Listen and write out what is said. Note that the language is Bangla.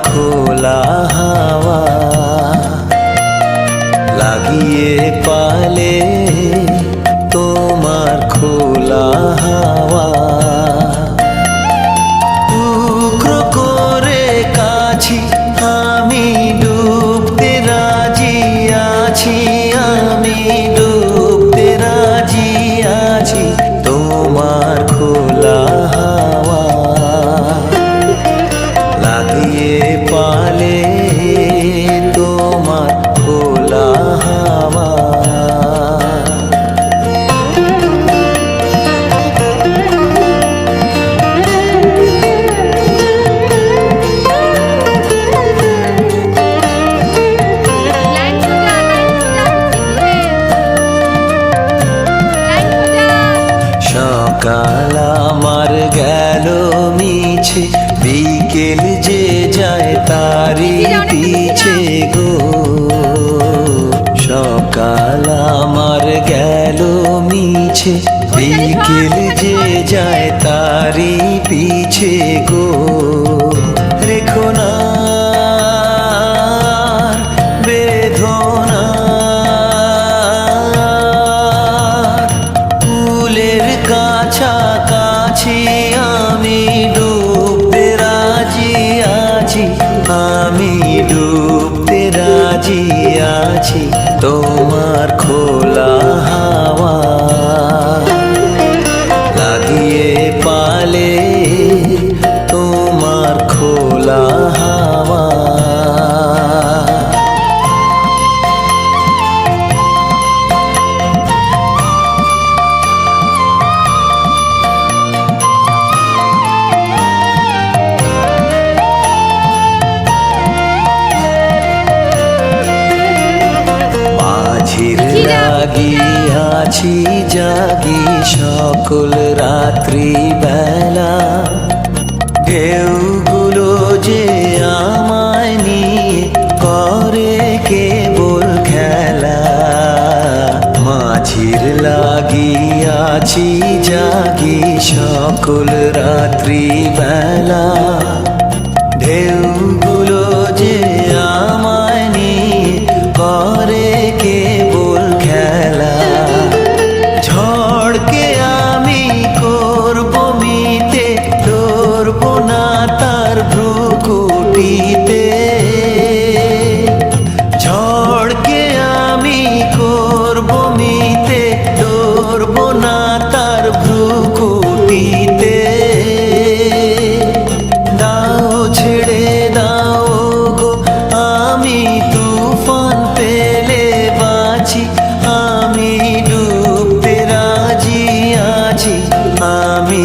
খোলা হাওয়া লাগিয়ে পালে তোমার খোলা হাওয়া টুকরো করে কাছি আমি ডুবতে রাজি আছি আমি ডুবতে রাজি আছি তোমার খোলা হাওয়া লাগিয়ে পালে তোমার খোলা হাওয়া সকাল আমার গেল মিছে বিকেল যে যায় তারি পিছে গো সকাল আমার গেল মিছে বিকেল যে যায় তারি পিছে গো রেখো না বেদনা ফুলের কাছাকাছি আমি ডুবতে রাজি আছি আমি ডুবতে রাজি আছি তোমার খোলা হাওয়া লাগিয়ে পালে তোমার খোলা হাওয়া লাগিয়াছি জাগি সকল রাত্রি বেলা ঢেউগুলো যে আমায় নিয়ে করে কেবল খেলা মাঝির লাগিয়াছি জাগি সকল রাত্রি বেলা ঢেউগুলো যে আমায় নিয়ে করে কেবল খেলা ঝড়কে আমি করব মিতে ধরব না তার ভ্রুকুটিতে ঝড়কে আমি করব মিতে ধরব না তার ভ্রুকুটিতে দাও ছেড়ে দাও গো আমি তুফান পেলে বাঁচি আমি ডুবতে রাজি আছি আমি